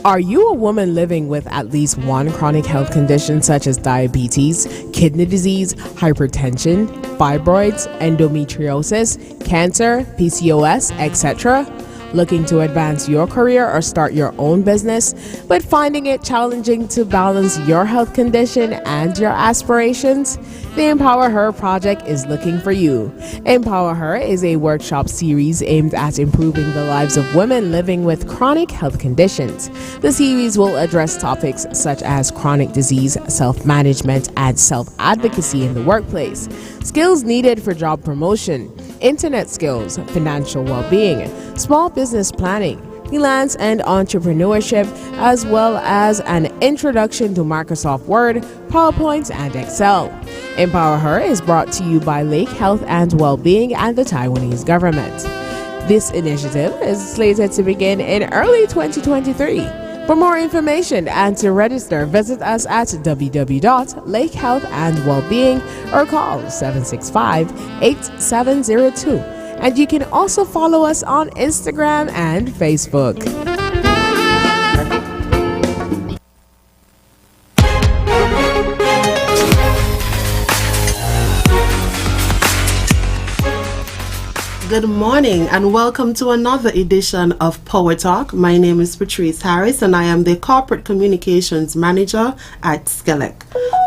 Are you a woman living with at least one chronic health condition such as diabetes, kidney disease, hypertension, fibroids, endometriosis, cancer, PCOS, etc.? Looking to advance your career or start your own business, but finding it challenging to balance your health condition and your aspirations? The Empower Her project is looking for you. Empower Her is a workshop series aimed at improving the lives of women living with chronic health conditions. The series will address topics such as chronic disease, self-management, and self-advocacy in the workplace, skills needed for job promotion, internet skills, financial well-being, small business planning, freelance and entrepreneurship, as well as an introduction to Microsoft Word, PowerPoint, and Excel. Empower Her is brought to you by Lake Health and Wellbeing and the Taiwanese government. This initiative is slated to begin in early 2023. For more information and to register, visit us at www.lakehealthandwellbeing or call 765-8702. And you can also follow us on Instagram and Facebook. Good morning and welcome to another edition of PowerTalk. My name is Patrice Harris and I am the Corporate Communications Manager at SKELEC.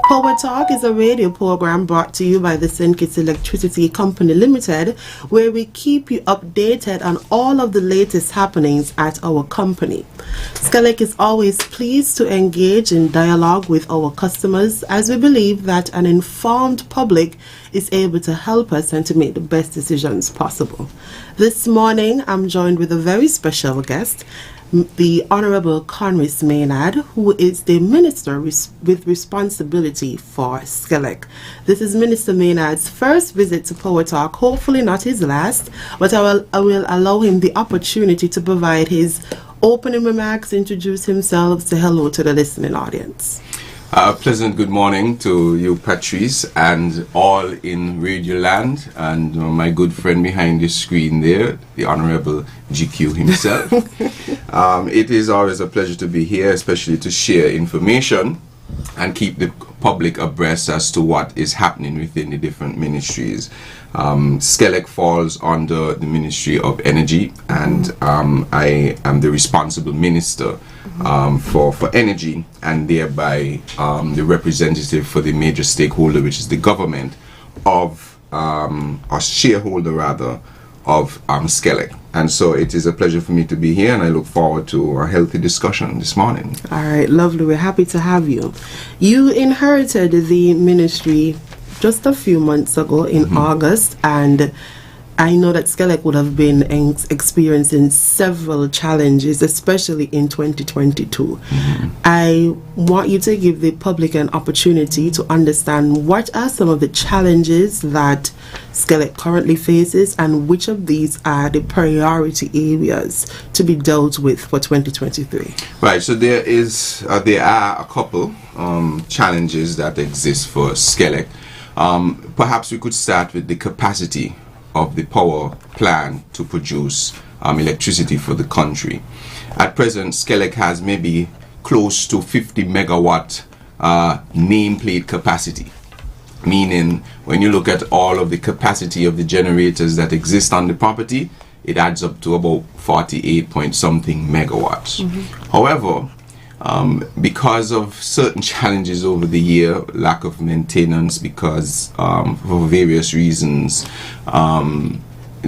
PowerTalk is a radio program brought to you by the St. Kitts Electricity Company Limited, where we keep you updated on all of the latest happenings at our company. SKELEC is always pleased to engage in dialogue with our customers, as we believe that an informed public is able to help us and to make the best decisions possible. This morning, I'm joined with a very special guest, the Honorable Conris Maynard, who is the Minister with responsibility for SKELEC. This is Minister Maynard's first visit to PowerTalk, hopefully not his last, but I will allow him the opportunity to provide his opening remarks, introduce himself, say hello to the listening audience. Pleasant good morning to you, Patrice, and all in Radio Land, and my good friend behind the screen there, the Honorable GQ himself. It is always a pleasure to be here, especially to share information and keep the public abreast as to what is happening within the different ministries. SKELEC falls under the Ministry of Energy, and I am the responsible minister for energy, and thereby the representative for the major stakeholder, which is the government of, or shareholder rather, of SKELEC. And so it is a pleasure for me to be here, and I look forward to a healthy discussion this morning. All right, lovely. We're happy to have you. You inherited the ministry just a few months ago in August, and I know that SKELEC would have been experiencing several challenges, especially in 2022. I want you to give the public an opportunity to understand what are some of the challenges that SKELEC currently faces and which of these are the priority areas to be dealt with for 2023. Right, so there are a couple challenges that exist for SKELEC. Perhaps we could start with the capacity of the power plant to produce electricity for the country. At present, SKELEC has maybe close to 50 megawatt nameplate capacity, meaning when you look at all of the capacity of the generators that exist on the property, it adds up to about 48 point something megawatts. However, because of certain challenges over the year, lack of maintenance, because for various reasons,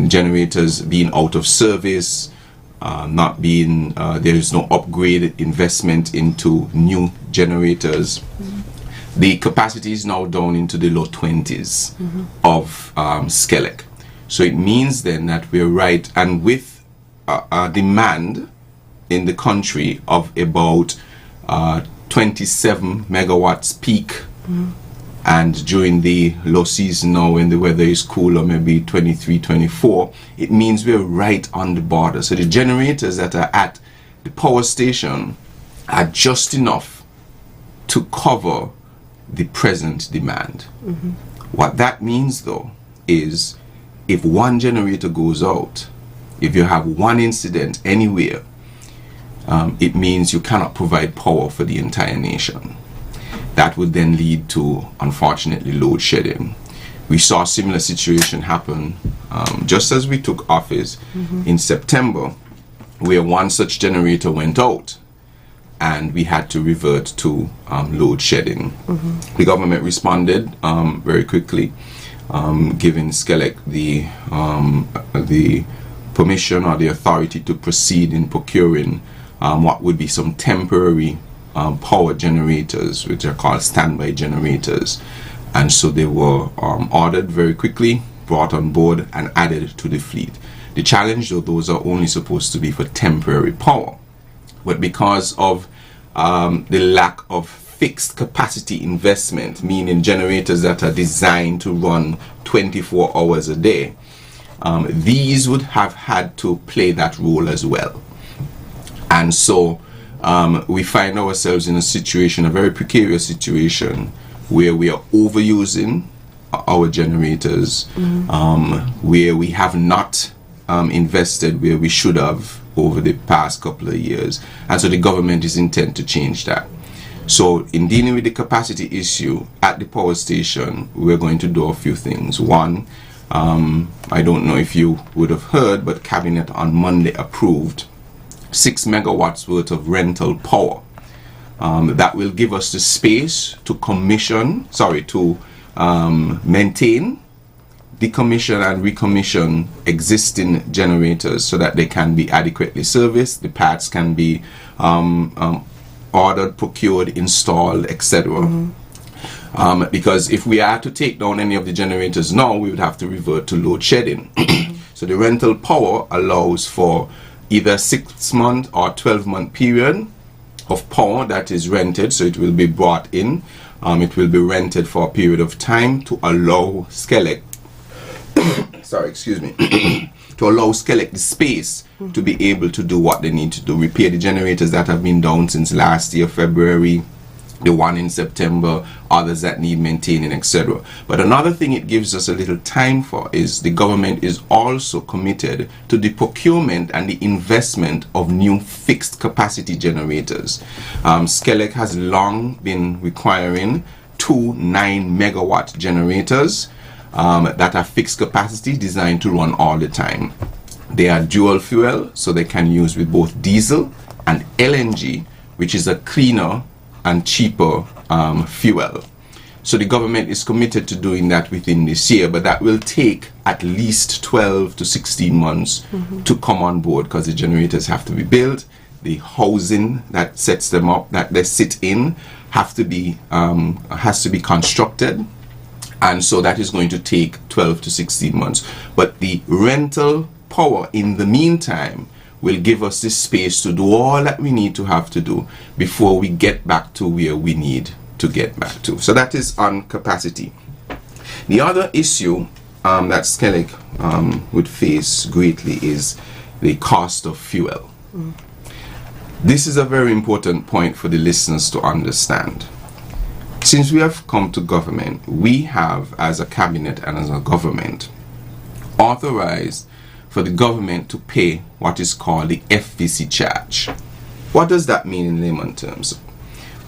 generators being out of service, not being there is no upgrade investment into new generators. The capacity is now down into the low 20s of SKELEC. So it means then that we're right, and with a demand in the country of about 27 megawatts peak, and during the low season now when the weather is cooler, maybe 23, 24, it means we're right on the border. So the generators that are at the power station are just enough to cover the present demand. What that means though is if one generator goes out, if you have one incident anywhere, it means you cannot provide power for the entire nation. That would then lead to, unfortunately, load shedding. We saw a similar situation happen just as we took office in September, where one such generator went out and we had to revert to load shedding. The government responded very quickly, giving SKELEC the permission or the authority to proceed in procuring what would be some temporary power generators, which are called standby generators. And so they were ordered very quickly, brought on board and added to the fleet. The challenge, though, those are only supposed to be for temporary power. But because of the lack of fixed capacity investment, meaning generators that are designed to run 24 hours a day, these would have had to play that role as well. And so we find ourselves in a situation, a very precarious situation, where we are overusing our generators, where we have not invested where we should have over the past couple of years, and so the government is intent to change that. So in dealing with the capacity issue at the power station, we're going to do a few things. One, I don't know if you would have heard, but Cabinet on Monday approved 6 megawatts worth of rental power. That will give us the space to maintain, decommission and recommission existing generators so that they can be adequately serviced, the parts can be ordered, procured, installed, etc. Because if we are to take down any of the generators now, we would have to revert to load shedding. So the rental power allows for either a 6-month or 12-month period of power that is rented, so it will be brought in, it will be rented for a period of time to allow SKELEC to allow SKELEC the space to be able to do what they need to do, repair the generators that have been down since last year February, the one in September, others that need maintaining, etc. But another thing it gives us a little time for is the government is also committed to the procurement and the investment of new fixed capacity generators. SKELEC has long been requiring 2 9-megawatt generators that are fixed capacity, designed to run all the time. They are dual fuel, so they can use with both diesel and LNG, which is a cleaner and cheaper fuel. So the government is committed to doing that within this year, but that will take at least 12 to 16 months to come on board, because the generators have to be built, the housing that sets them up, that they sit in, has to be constructed, and so that is going to take 12 to 16 months. But the rental power in the meantime will give us this space to do all that we need to have to do before we get back to where we need to get back to. So that is on capacity. The other issue that SKELEC would face greatly is the cost of fuel. This is a very important point for the listeners to understand. Since we have come to government, we have, as a cabinet and as a government, authorized for the government to pay what is called the FVC charge. What does that mean in layman terms?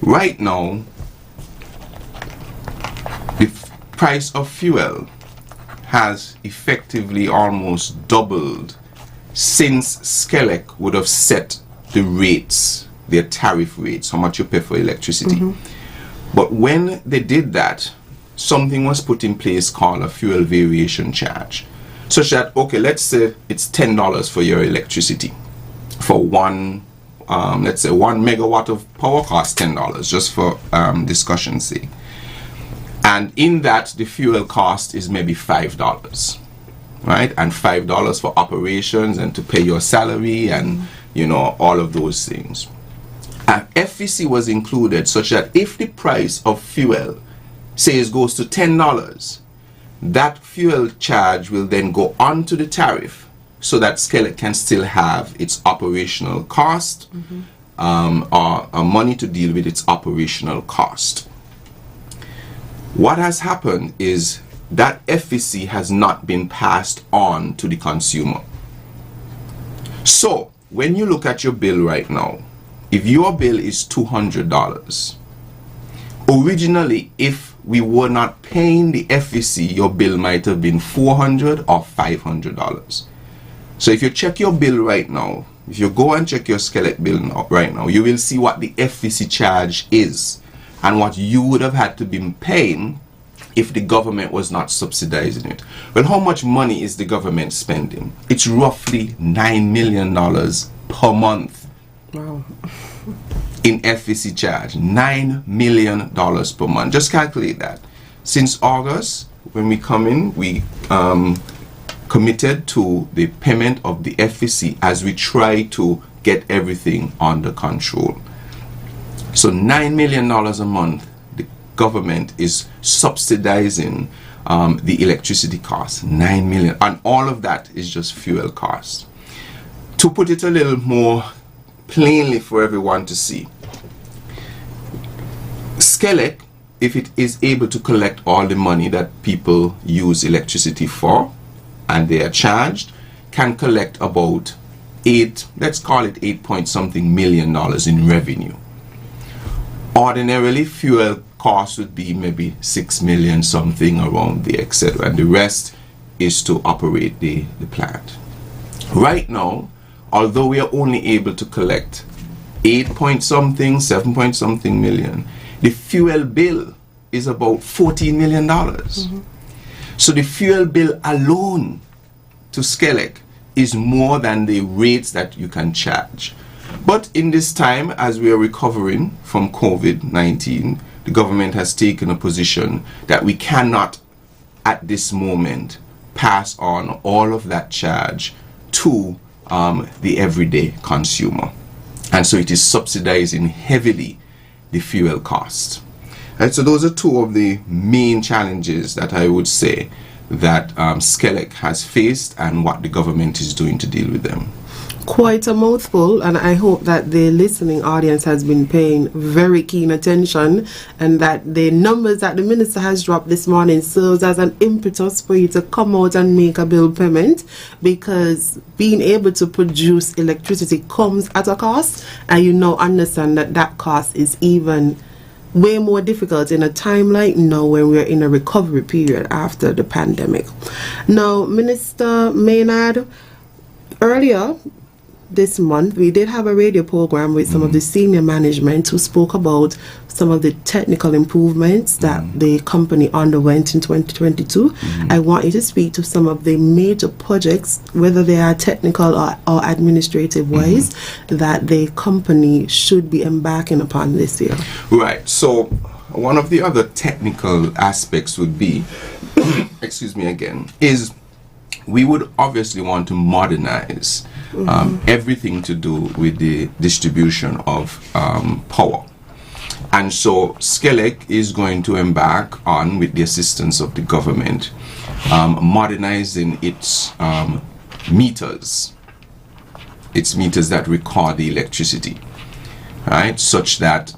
Right now, the price of fuel has effectively almost doubled since SKELEC would have set the rates, their tariff rates, how much you pay for electricity. But when they did that, something was put in place called a fuel variation charge. Such that, okay, let's say it's $10 for your electricity. For one, let's say 1 megawatt of power costs $10, just for discussion's sake. And in that, the fuel cost is maybe $5, right? And $5 for operations and to pay your salary and, you know, all of those things. And FVC was included such that if the price of fuel, say, goes to $10, that fuel charge will then go on to the tariff so that SKELEC can still have its operational cost or money to deal with its operational cost. What has happened is that FVC has not been passed on to the consumer. So when you look at your bill right now, if your bill is $200, originally, if we were not paying the FEC, your bill might have been $400 or $500. So if you check your bill right now, if you go and check your SKELEC bill right now, you will see what the FEC charge is and what you would have had to be paying if the government was not subsidizing it. Well, how much money is the government spending? It's roughly $9 million per month. Wow. In FEC charge, $9 million per month. Just calculate that. Since August, when we come in, we committed to the payment of the FEC as we try to get everything under control. So $9 million a month, the government is subsidizing the electricity costs, $9 million, and all of that is just fuel costs. To put it a little more plainly for everyone to see, SKELEC, if it is able to collect all the money that people use electricity for and they are charged, can collect about let's call it 8 point something million dollars in revenue. Ordinarily, fuel cost would be maybe 6 million something around there, etc. And the rest is to operate the plant. Right now, although we are only able to collect 8 point something, 7 point something million, the fuel bill is about $14 million. So the fuel bill alone to SKELEC is more than the rates that you can charge. But in this time, as we are recovering from COVID-19, the government has taken a position that we cannot, at this moment, pass on all of that charge to the everyday consumer. And so it is subsidizing heavily the fuel cost. And so those are two of the main challenges that I would say that SKELEC has faced and what the government is doing to deal with them. Quite a mouthful, and I hope that the listening audience has been paying very keen attention and that the numbers that the minister has dropped this morning serves as an impetus for you to come out and make a bill payment, because being able to produce electricity comes at a cost, and you now understand that that cost is even way more difficult in a time like now when we're in a recovery period after the pandemic. Now, Minister Maynard, earlier this month we did have a radio program with some of the senior management who spoke about some of the technical improvements that the company underwent in 2022. I want you to speak to some of the major projects, whether they are technical or administrative wise, that the company should be embarking upon this year. Right. So one of the other technical aspects would be, excuse me again, is we would obviously want to modernize everything to do with the distribution of power. And so SKELEC is going to embark on, with the assistance of the government, modernizing its meters that record the electricity, right, such that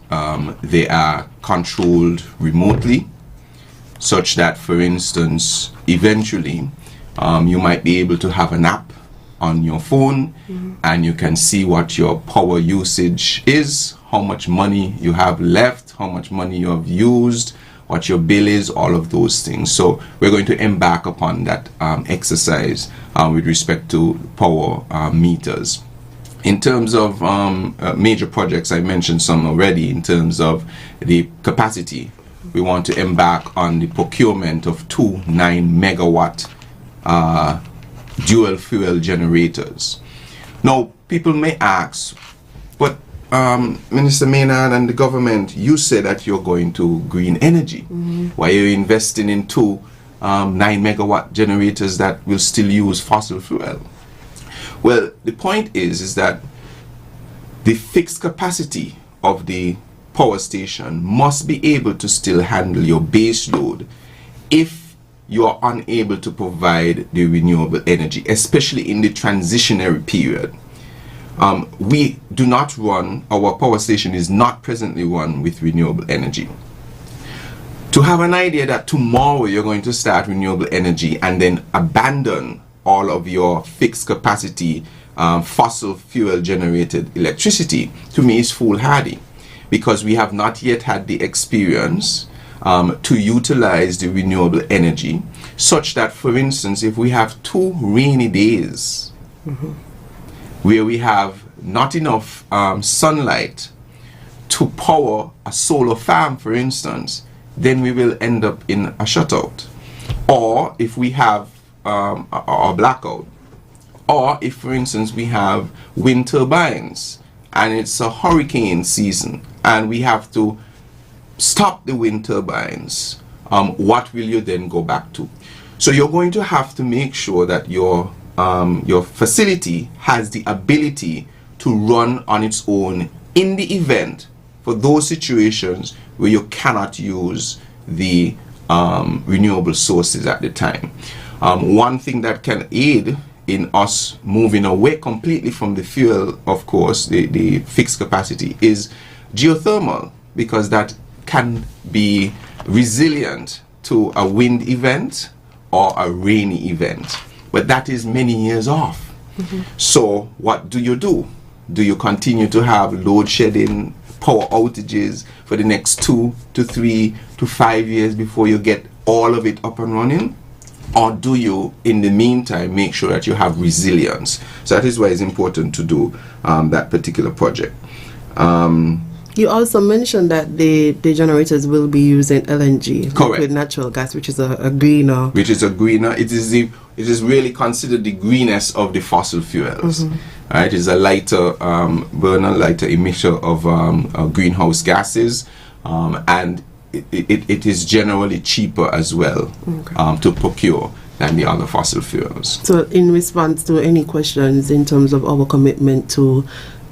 they are controlled remotely, such that, for instance, eventually you might be able to have an app on your phone and you can see what your power usage is, how much money you have left, how much money you have used, what your bill is, all of those things. So we're going to embark upon that exercise with respect to power meters. In terms of major projects, I mentioned some already. In terms of the capacity, we want to embark on the procurement of 2 9-megawatt dual fuel generators. Now, people may ask, but Minister Maynard and the government, you say that you're going to green energy. Why are you investing in 2 9-megawatt generators that will still use fossil fuel? Well, the point is that the fixed capacity of the power station must be able to still handle your base load if you are unable to provide the renewable energy, especially in the transitionary period. We do not run, our power station is not presently run with renewable energy. To have an idea that tomorrow you're going to start renewable energy and then abandon all of your fixed capacity fossil fuel generated electricity, to me is foolhardy, because we have not yet had the experience to utilize the renewable energy, such that, for instance, if we have 2 rainy days where we have not enough sunlight to power a solar farm, for instance, then we will end up in a shutout. Or if we have a blackout, or if, for instance, we have wind turbines and it's a hurricane season and we have to stop the wind turbines, what will you then go back to? So you're going to have to make sure that your facility has the ability to run on its own in the event for those situations where you cannot use the renewable sources at the time. One thing that can aid in us moving away completely from the fuel, of course, the fixed capacity, is geothermal, because that can be resilient to a wind event or a rainy event, but that is many years off. So what do? Do you continue to have load shedding, power outages for the next 2 to 3 to 5 years before you get all of it up and running? Or do you, in the meantime, make sure that you have resilience? So that is why it's important to do that particular project. You also mentioned that the generators will be using LNG, correct, liquid natural gas, which is a greener. Which is a greener. It is really considered the greenest of the fossil fuels. Right? It is a lighter burner, lighter emitter of greenhouse gases, and it is generally cheaper as well to procure than the other fossil fuels. So in response to any questions in terms of our commitment to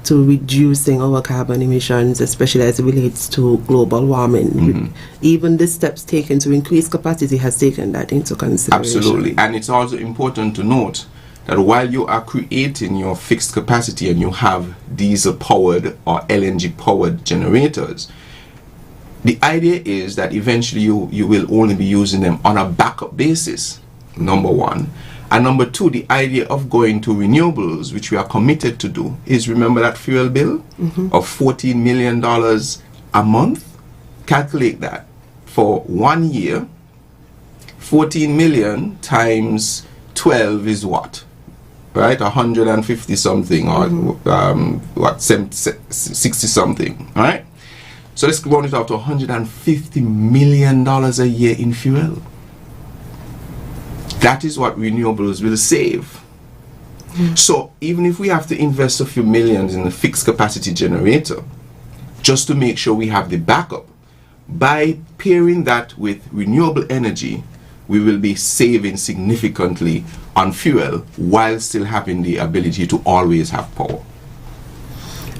reducing our carbon emissions, especially as it relates to global warming, even the steps taken to increase capacity has taken that into consideration. Absolutely. And it's also important to note that while you are creating your fixed capacity and you have diesel powered or LNG powered generators, the idea is that eventually you will only be using them on a backup basis, number one. And number two, the idea of going to renewables, which we are committed to do, is, remember that fuel bill of $14 million a month? Calculate that. For 1 year, 14 million times 12 is what? Right? 150 something, or 60 something, right? So let's round it up to $150 million a year in fuel. That is what renewables will save. So even if we have to invest a few millions in a fixed capacity generator, just to make sure we have the backup, by pairing that with renewable energy, we will be saving significantly on fuel while still having the ability to always have power.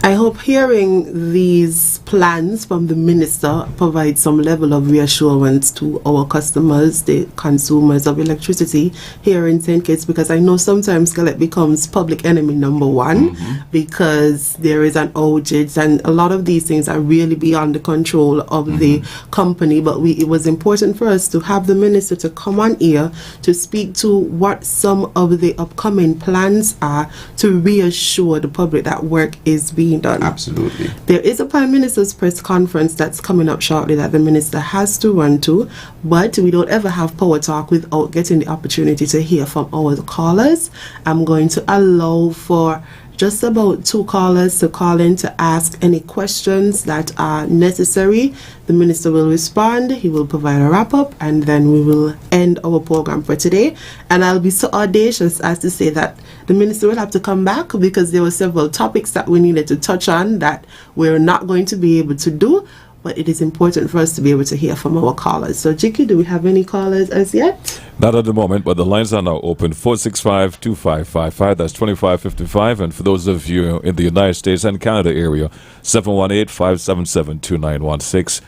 I hope hearing these plans from the minister provides some level of reassurance to our customers, the consumers of electricity here in St. Kitts, because I know sometimes SKELEC becomes public enemy number one because there is an outage, and a lot of these things are really beyond the control of the company. But it was important for us to have the minister to come on here to speak to what some of the upcoming plans are to reassure the public that work is being done. Absolutely. There is a Prime Minister's press conference that's coming up shortly that the minister has to run to, but we don't ever have Power Talk without getting the opportunity to hear from our callers. I'm going to allow for just about 2 callers to call in to ask any questions that are necessary. The minister will respond, he will provide a wrap-up, and then we will end our program for today. And I'll be so audacious as to say that the minister will have to come back because there were several topics that we needed to touch on that we're not going to be able to do, but it is important for us to be able to hear from our callers. So, Jiki, do we have any callers as yet? Not at the moment, but the lines are now open. 465-2555, that's 2555. And for those of you in the United States and Canada area, 718-577-2916.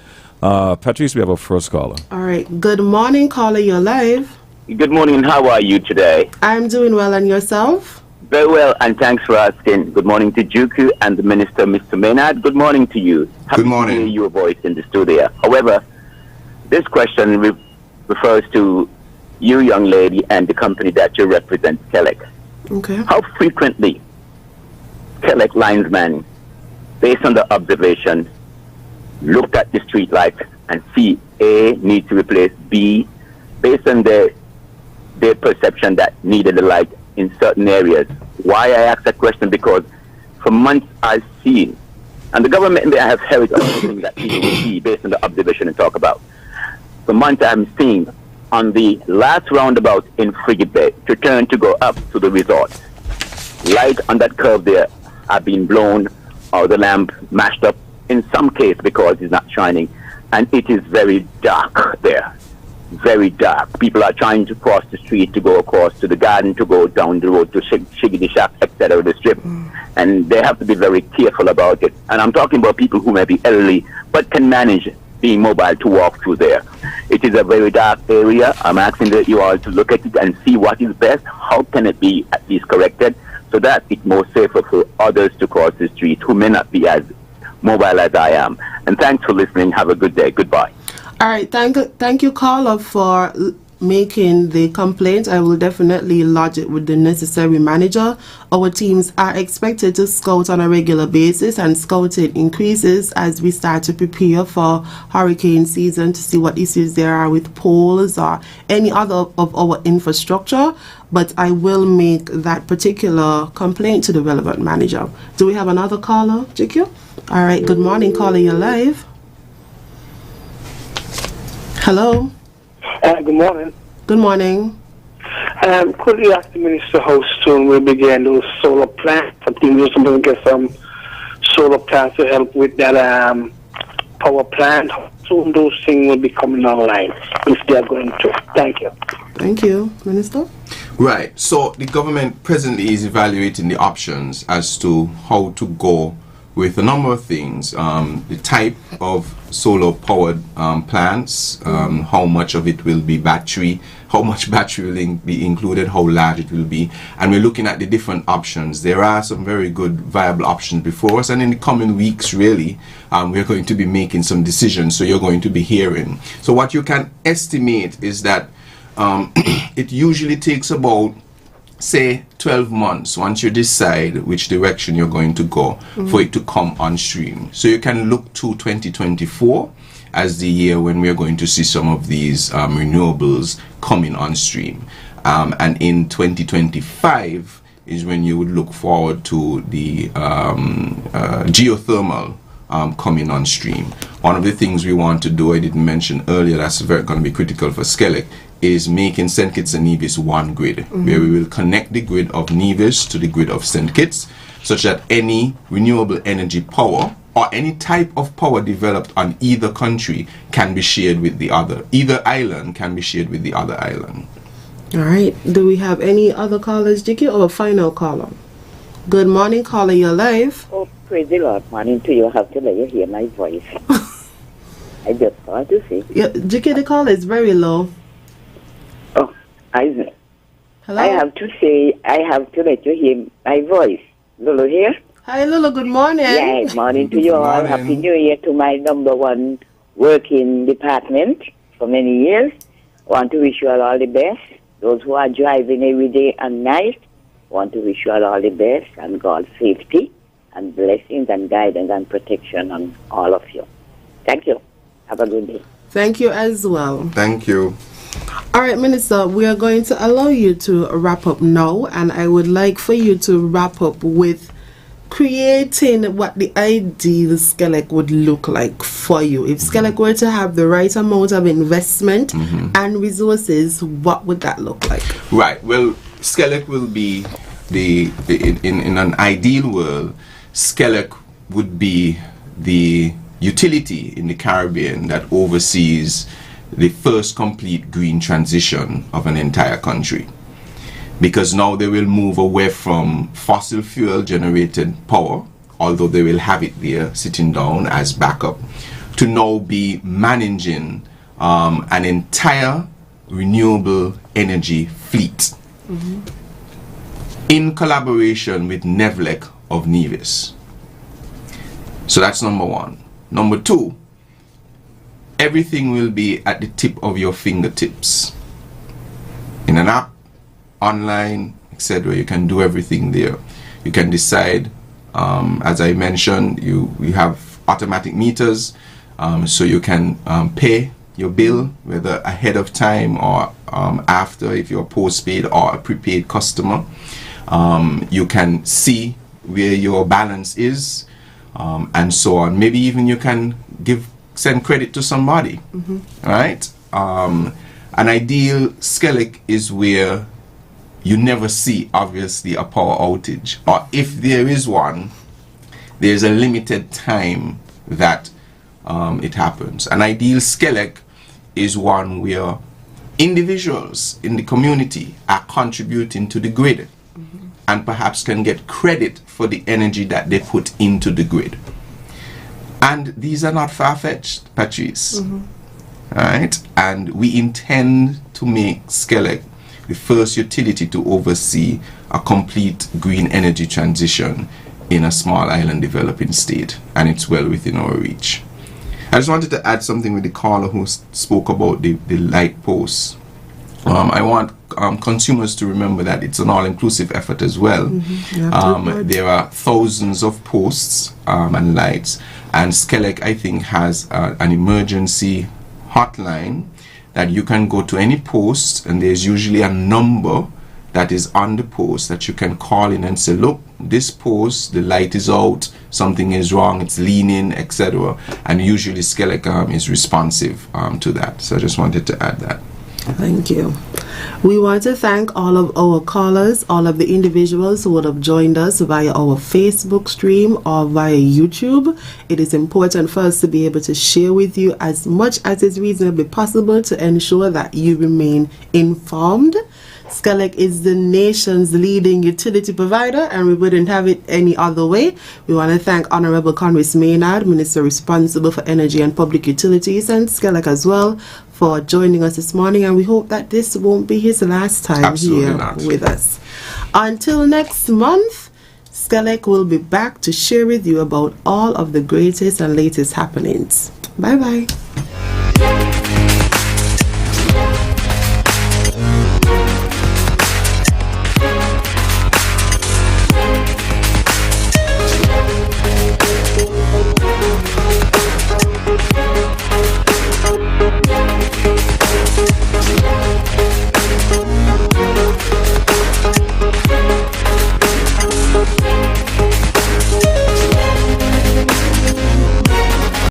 Patrice, we have a first caller. All right. Good morning, caller. You're live. Good morning. How are you today? I'm doing well. And yourself? Very well, and thanks for asking. Good morning to Juku and the Minister, Mr. Maynard. Good morning to you. Good morning. Happy to hear your voice in the studio. However, this question refers to you, young lady, and the company that you represent, SKELEC. Okay. How frequently SKELEC linesman, based on the observation, looked at the street lights and see A needs to replace B, based on their perception that needed the light in certain areas. Why I ask that question? Because for months I've seen, and the government may have held on things that people will see based on the observation and talk about. For months I'm seeing on the last roundabout in Frigate Bay to turn to go up to the resort, light on that curve there have been blown or the lamp mashed up in some case because it's not shining, and it is very dark there. Very dark. People are trying to cross the street to go across to the garden, to go down the road to Shiggity Shack, etc., the strip. And they have to be very careful about it. And I'm talking about people who may be elderly but can manage being mobile to walk through there. It is a very dark area. I'm asking that you all to look at it and see what is best. How can it be at least corrected so that it's more safer for others to cross the street who may not be as mobile as I am. And thanks for listening. Have a good day. Goodbye. All right, thank you, caller, for making the complaint. I will definitely lodge it with the necessary manager. Our teams are expected to scout on a regular basis, and scouting increases as we start to prepare for hurricane season to see what issues there are with poles or any other of our infrastructure. But I will make that particular complaint to the relevant manager. Do we have another caller, JQ? All right, good morning, caller, you're live. Hello. Good morning. Good morning. Could you ask the minister how soon we begin those solar plants? I think we're supposed to get some solar plants to help with that power plant. How soon those things will be coming online, if they are going to? Thank you. Thank you, Minister. Right. So the government presently is evaluating the options as to how to go with a number of things, the type of solar powered plants, how much of it will be battery, how much battery will be included, how large it will be, and we're looking at the different options. There are some very good viable options before us, and in the coming weeks really we're going to be making some decisions, so you're going to be hearing. So what you can estimate is that it usually takes about, say, 12 months once you decide which direction you're going to go for it to come on stream. So you can look to 2024 as the year when we're going to see some of these renewables coming on stream. And in 2025 is when you would look forward to the geothermal coming on stream. One of the things we want to do, I didn't mention earlier, that's going to be critical for SKELEC, is making St. Kitts and Nevis one grid, where we will connect the grid of Nevis to the grid of St. Kitts, such that any renewable energy power or any type of power developed on either country can be shared with the other. Either island can be shared with the other island. All right. Do we have any other callers, Jackie, or a final caller? Good morning, caller. You're live. Oh, praise the Lord. Morning to you. I have to let you hear my voice. I just want to say. Yeah, Jackie, the call is very low. Oh, Hello? I have to say, I have to let you hear my voice. Lulu here? Hi, Lulu. Good morning. Yeah, morning to you all. Happy New Year to my number one working department for many years. Want to wish you all the best. Those who are driving every day and night, want to wish you all the best and God's safety and blessings and guidance and protection on all of you. Thank you. Have a good day. Thank you as well. Thank you. All right, Minister, we are going to allow you to wrap up now, and I would like for you to wrap up with creating what the ideal SKELEC would look like for you. If SKELEC were to have the right amount of investment and resources, what would that look like? Right. Well, SKELEC will be in an ideal world, SKELEC would be the utility in the Caribbean that oversees the first complete green transition of an entire country, because now they will move away from fossil fuel generated power, although they will have it there sitting down as backup, to now be managing an entire renewable energy fleet in collaboration with NEVLEC of Nevis. So that's number one. Number two, everything will be at the tip of your fingertips. In an app, online, etc. You can do everything there. You can decide As I mentioned, you have automatic meters, so you can pay your bill, whether ahead of time or after, if you're a postpaid or a prepaid customer. You can see where your balance is, and so on. Maybe even you can send credit to somebody, right? An ideal SKELEC is where you never see, obviously, a power outage, or if there is one, there's a limited time that it happens. An ideal SKELEC is one where individuals in the community are contributing to the grid, and perhaps can get credit for the energy that they put into the grid. And these are not far-fetched, Patrice. Right? And we intend to make SKELEC the first utility to oversee a complete green energy transition in a small island developing state, and it's well within our reach. I just wanted to add something with the caller who spoke about the light posts. I want consumers to remember that it's an all-inclusive effort as well. There are thousands of posts and lights, and SKELEC, I think, has an emergency hotline that you can go to any post, and there's usually a number that is on the post that you can call in and say, look, this post, the light is out, something is wrong, it's leaning, etc. And usually SKELEC is responsive to that. So I just wanted to add that. Thank you. We want to thank all of our callers, all of the individuals who would have joined us via our Facebook stream or via YouTube. It is important for us to be able to share with you as much as is reasonably possible to ensure that you remain informed. SKELEC is the nation's leading utility provider, and we wouldn't have it any other way. We want to thank Honorable Congress Maynard, Minister responsible for energy and public utilities, and SKELEC as well, for joining us this morning, and we hope that this won't be his last time here with us. Until next month, SKELEC will be back to share with you about all of the greatest and latest happenings. Bye-bye.